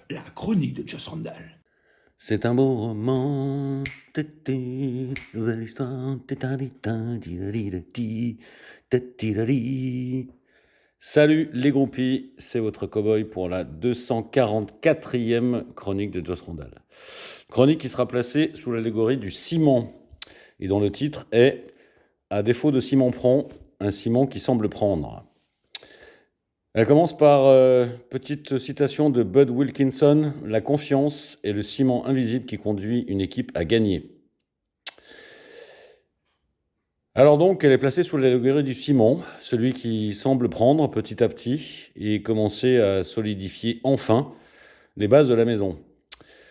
la chronique de Joss Randall. C'est un beau roman, nouvelle histoire, Salut les groupies, c'est votre cowboy pour la 244e chronique de Joss Randall. Chronique qui sera placée sous l'allégorie du ciment et dont le titre est « À défaut de ciment prend, un ciment qui semble prendre ». Elle commence par petite citation de Bud Wilkinson, « La confiance est le ciment invisible qui conduit une équipe à gagner ». Alors donc, elle est placée sous l'allégorie du ciment, celui qui semble prendre petit à petit et commencer à solidifier enfin les bases de la maison.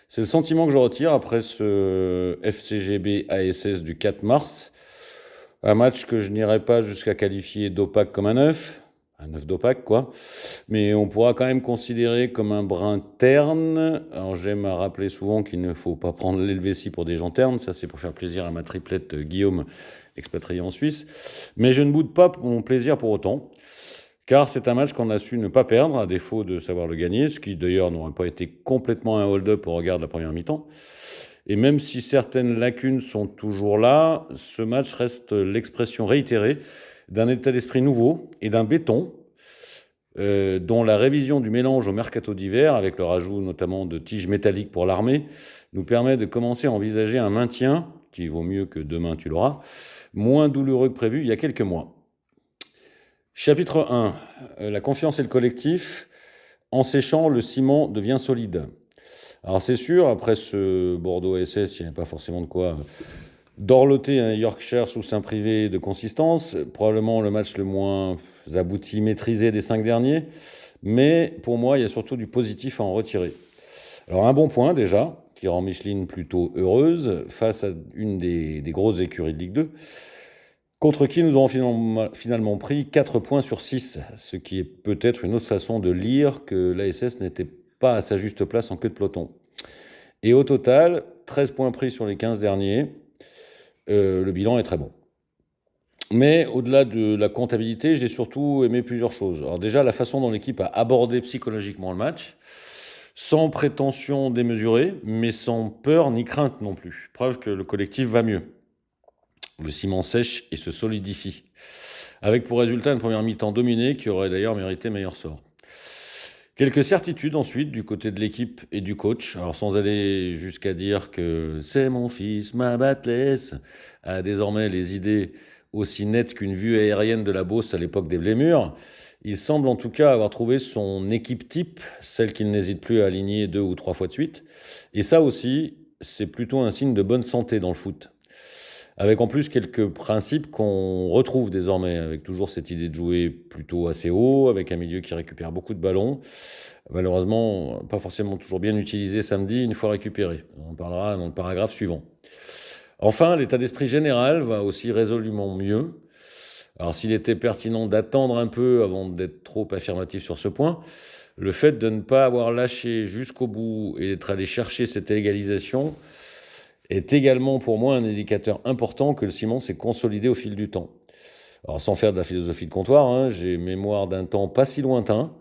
C'est le sentiment que je retire après ce FCGB ASS du 4 mars, un match que je n'irai pas jusqu'à qualifier d'opaque comme un œuf d'opaque quoi, mais on pourra quand même considérer comme un brin terne. Alors j'aime à rappeler souvent qu'il ne faut pas prendre l'Helvétie pour des gens ternes, ça c'est pour faire plaisir à ma triplette Guillaume, expatrié en Suisse, mais je ne boude pas mon plaisir pour autant, car c'est un match qu'on a su ne pas perdre, à défaut de savoir le gagner, ce qui d'ailleurs n'aurait pas été complètement un hold-up au regard de la première mi-temps. Et même si certaines lacunes sont toujours là, ce match reste l'expression réitérée d'un état d'esprit nouveau et d'un béton dont la révision du mélange au mercato d'hiver, avec le rajout notamment de tiges métalliques pour l'armée, nous permet de commencer à envisager un maintien, qui vaut mieux que demain tu l'auras, moins douloureux que prévu il y a quelques mois. Chapitre 1. La confiance et le collectif. En séchant, le ciment devient solide. Alors c'est sûr, après ce Bordeaux SS, il n'y avait pas forcément de quoi dorloter un Yorkshire sous sein privé de consistance, probablement le match le moins abouti, maîtrisé des 5 derniers, mais pour moi, il y a surtout du positif à en retirer. Alors un bon point déjà, qui rend Micheline plutôt heureuse, face à une des grosses écuries de Ligue 2, contre qui nous avons finalement pris 4 points sur 6, ce qui est peut-être une autre façon de lire que l'ASS n'était pas à sa juste place en queue de peloton. Et au total, 13 points pris sur les 15 derniers, le bilan est très bon. Mais au-delà de la comptabilité, j'ai surtout aimé plusieurs choses. Alors déjà, la façon dont l'équipe a abordé psychologiquement le match, sans prétention démesurée, mais sans peur ni crainte non plus. Preuve que le collectif va mieux. Le ciment sèche et se solidifie, avec pour résultat une première mi-temps dominée qui aurait d'ailleurs mérité meilleur sort. Quelques certitudes ensuite du côté de l'équipe et du coach, alors sans aller jusqu'à dire que c'est mon fils, ma Batless, a désormais les idées aussi nettes qu'une vue aérienne de la Beauce à l'époque des Blémures. Il semble en tout cas avoir trouvé son équipe type, celle qu'il n'hésite plus à aligner 2 ou 3 fois de suite. Et ça aussi, c'est plutôt un signe de bonne santé dans le foot. Avec en plus quelques principes qu'on retrouve désormais, avec toujours cette idée de jouer plutôt assez haut, avec un milieu qui récupère beaucoup de ballons. Malheureusement, pas forcément toujours bien utilisé samedi, une fois récupéré. On en parlera dans le paragraphe suivant. Enfin, l'état d'esprit général va aussi résolument mieux. Alors s'il était pertinent d'attendre un peu avant d'être trop affirmatif sur ce point, le fait de ne pas avoir lâché jusqu'au bout et d'être allé chercher cette égalisation est également pour moi un indicateur important que le ciment s'est consolidé au fil du temps. Alors sans faire de la philosophie de comptoir, j'ai mémoire d'un temps pas si lointain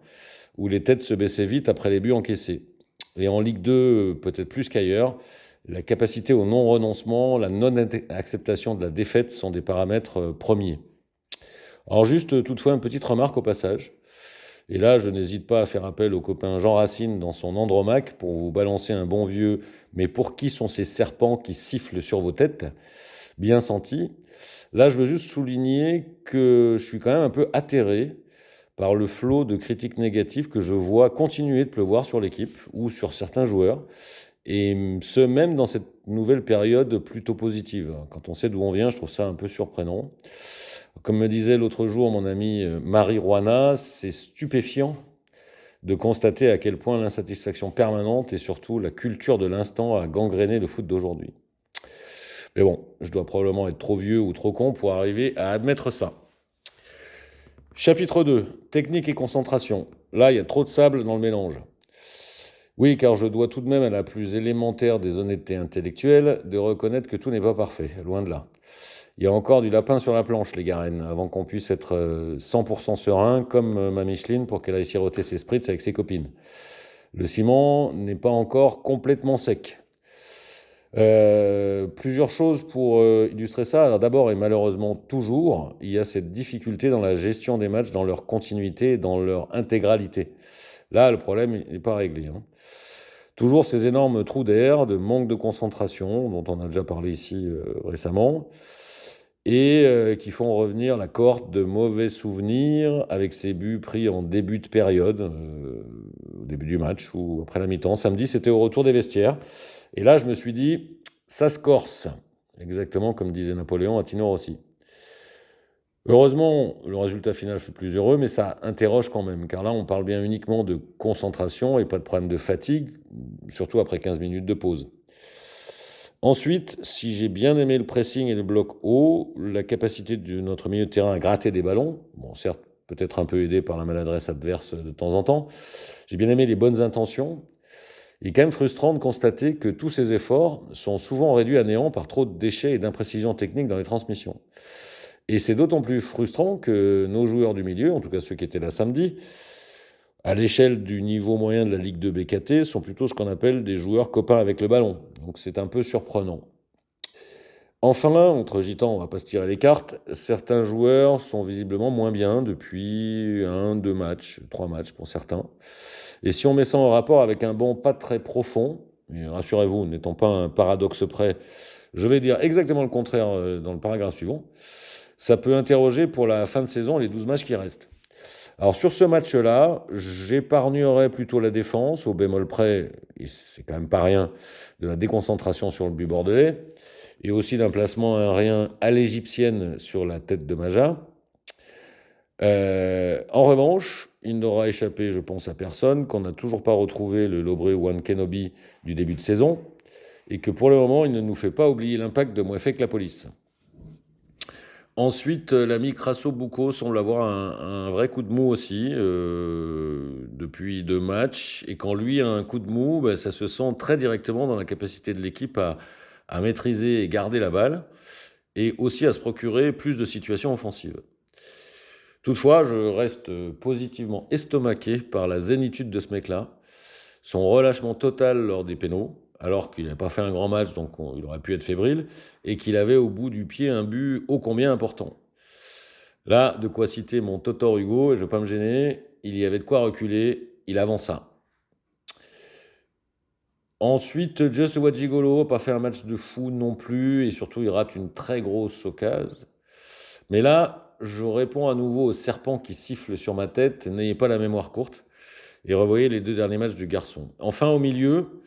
où les têtes se baissaient vite après les buts encaissés. Et en Ligue 2, peut-être plus qu'ailleurs, la capacité au non-renoncement, la non-acceptation de la défaite sont des paramètres premiers. Alors juste toutefois une petite remarque au passage. Et là, je n'hésite pas à faire appel au copain Jean Racine dans son Andromaque pour vous balancer un bon vieux « Mais pour qui sont ces serpents qui sifflent sur vos têtes ?» bien senti. Là, je veux juste souligner que je suis quand même un peu atterré par le flot de critiques négatives que je vois continuer de pleuvoir sur l'équipe ou sur certains joueurs, et ce même dans cette nouvelle période plutôt positive. Quand on sait d'où on vient, je trouve ça un peu surprenant. Comme me disait l'autre jour mon ami Marie Roana, c'est stupéfiant de constater à quel point l'insatisfaction permanente et surtout la culture de l'instant a gangréné le foot d'aujourd'hui. Mais bon, je dois probablement être trop vieux ou trop con pour arriver à admettre ça. Chapitre 2, technique et concentration. Là, il y a trop de sable dans le mélange. Oui, car je dois tout de même à la plus élémentaire des honnêtetés intellectuelles de reconnaître que tout n'est pas parfait, loin de là. Il y a encore du lapin sur la planche, les Garennes, avant qu'on puisse être 100% serein, comme ma Micheline, pour qu'elle aille siroter ses spritz avec ses copines. Le ciment n'est pas encore complètement sec. Plusieurs choses pour illustrer ça. Alors d'abord, et malheureusement toujours, il y a cette difficulté dans la gestion des matchs, dans leur continuité, dans leur intégralité. Là, le problème n'est pas réglé, hein. Toujours ces énormes trous d'air, de manque de concentration, dont on a déjà parlé ici récemment, et qui font revenir la cohorte de mauvais souvenirs avec ces buts pris en début de période, au début du match ou après la mi-temps. Samedi, c'était au retour des vestiaires. Et là, je me suis dit, ça se corse, exactement comme disait Napoléon à Tino Rossi. Heureusement, le résultat final fait plus heureux, mais ça interroge quand même, car là, on parle bien uniquement de concentration et pas de problème de fatigue, surtout après 15 minutes de pause. Ensuite, si j'ai bien aimé le pressing et le bloc haut, la capacité de notre milieu de terrain à gratter des ballons, bon, certes, peut-être un peu aidé par la maladresse adverse de temps en temps, j'ai bien aimé les bonnes intentions. Il est quand même frustrant de constater que tous ces efforts sont souvent réduits à néant par trop de déchets et d'imprécisions techniques dans les transmissions. Et c'est d'autant plus frustrant que nos joueurs du milieu, en tout cas ceux qui étaient là samedi, à l'échelle du niveau moyen de la Ligue 2 BKT, sont plutôt ce qu'on appelle des joueurs copains avec le ballon. Donc c'est un peu surprenant. Enfin, entre gitans, on va pas se tirer les cartes, certains joueurs sont visiblement moins bien depuis 1, 2 matchs, 3 matchs pour certains. Et si on met ça en rapport avec un banc pas très profond, et rassurez-vous, n'étant pas un paradoxe près, je vais dire exactement le contraire dans le paragraphe suivant, ça peut interroger pour la fin de saison les 12 matchs qui restent. Alors sur ce match-là, j'épargnerai plutôt la défense, au bémol près, et c'est quand même pas rien, de la déconcentration sur le but bordelais, et aussi d'un placement aérien à l'égyptienne sur la tête de Maja. En revanche, il n'aura échappé, je pense, à personne qu'on n'a toujours pas retrouvé le Lobré One Kenobi du début de saison, et que pour le moment, il ne nous fait pas oublier l'impact de moins fait que la police. Ensuite, l'ami Crasso-Boucco semble avoir un vrai coup de mou aussi depuis 2 matchs. Et quand lui a un coup de mou, ben, ça se sent très directement dans la capacité de l'équipe à maîtriser et garder la balle et aussi à se procurer plus de situations offensives. Toutefois, je reste positivement estomaqué par la zénitude de ce mec-là, son relâchement total lors des pénaux, alors qu'il n'a pas fait un grand match, donc il aurait pu être fébrile, et qu'il avait au bout du pied un but ô combien important. Là, de quoi citer mon Totor Hugo, et je ne vais pas me gêner, il y avait de quoi reculer, il avança. Ensuite, Just Wajigolo n'a pas fait un match de fou non plus, et surtout il rate une très grosse occasion. Mais là, je réponds à nouveau au serpent qui siffle sur ma tête, n'ayez pas la mémoire courte, et revoyez les 2 derniers matchs du garçon. Enfin, au milieu,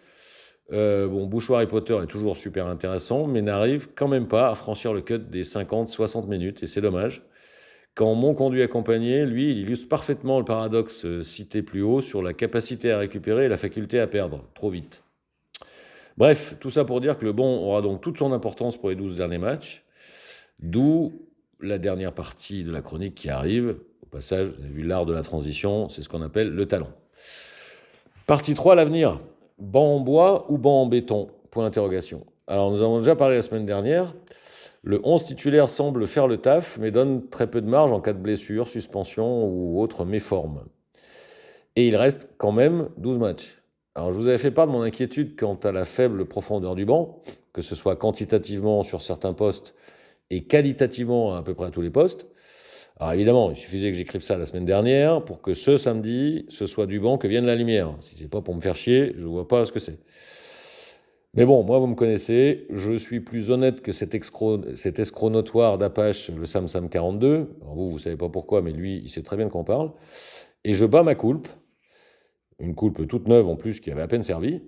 Bouchoir et Potter est toujours super intéressant, mais n'arrive quand même pas à franchir le cut des 50-60 minutes, et c'est dommage. Quand mon conduit accompagné, lui, il illustre parfaitement le paradoxe cité plus haut sur la capacité à récupérer et la faculté à perdre, trop vite. Bref, tout ça pour dire que le bon aura donc toute son importance pour les 12 derniers matchs, d'où la dernière partie de la chronique qui arrive. Au passage, vous avez vu l'art de la transition, c'est ce qu'on appelle le talent. Partie 3, l'avenir. Banc en bois ou banc en béton ? Point d'interrogation. Alors, nous avons déjà parlé la semaine dernière. Le 11 titulaire semble faire le taf, mais donne très peu de marge en cas de blessure, suspension ou autre méforme. Et il reste quand même 12 matchs. Alors, je vous avais fait part de mon inquiétude quant à la faible profondeur du banc, que ce soit quantitativement sur certains postes et qualitativement à peu près à tous les postes. Alors évidemment, il suffisait que j'écrive ça la semaine dernière pour que ce samedi, ce soit du banc que vienne la lumière. Si c'est pas pour me faire chier, je vois pas ce que c'est. Mais bon, moi vous me connaissez, je suis plus honnête que cet escroc notoire d'Apache, le Samsam 42. Alors vous savez pas pourquoi, mais lui, il sait très bien de quoi on parle. Et je bats ma coulpe, une coulpe toute neuve en plus qui avait à peine servi,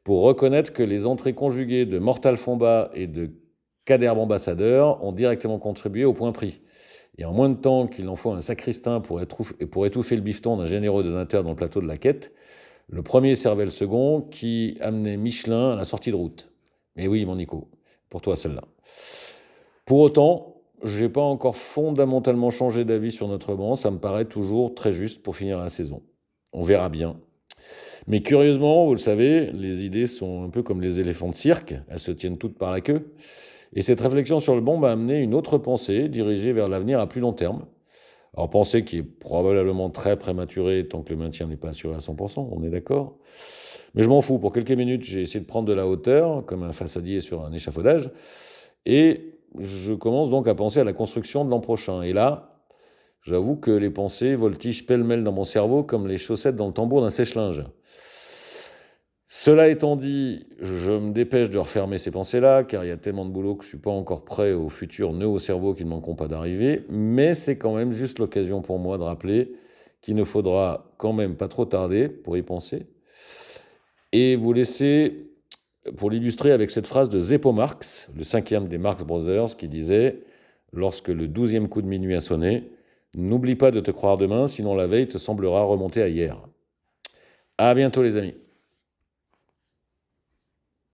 pour reconnaître que les entrées conjuguées de Mortal Fomba et de Kaderbe Ambassadeur ont directement contribué au point pris. Et en moins de temps qu'il en faut un sacristain pour étouffer le bifton d'un généreux donateur dans le plateau de la quête, le premier servait le second qui amenait Michelin à la sortie de route. Mais oui, mon Nico, pour toi celle-là. Pour autant, je n'ai pas encore fondamentalement changé d'avis sur notre banc, ça me paraît toujours très juste pour finir la saison. On verra bien. Mais curieusement, vous le savez, les idées sont un peu comme les éléphants de cirque, elles se tiennent toutes par la queue. Et cette réflexion sur le banc m'a amené une autre pensée, dirigée vers l'avenir à plus long terme. Alors, pensée qui est probablement très prématurée tant que le maintien n'est pas assuré à 100%, on est d'accord. Mais je m'en fous. Pour quelques minutes, j'ai essayé de prendre de la hauteur, comme un façadier sur un échafaudage. Et je commence donc à penser à la construction de l'an prochain. Et là, j'avoue que les pensées voltigent pêle-mêle dans mon cerveau comme les chaussettes dans le tambour d'un sèche-linge. Cela étant dit, je me dépêche de refermer ces pensées-là, car il y a tellement de boulot que je ne suis pas encore prêt aux futurs nœuds au cerveau qui ne manqueront pas d'arriver, mais c'est quand même juste l'occasion pour moi de rappeler qu'il ne faudra quand même pas trop tarder pour y penser, et vous laisser, pour l'illustrer avec cette phrase de Zeppo Marx, le 5e des Marx Brothers, qui disait « Lorsque le 12e coup de minuit a sonné, n'oublie pas de te croire demain, sinon la veille te semblera remonter à hier. » À bientôt les amis.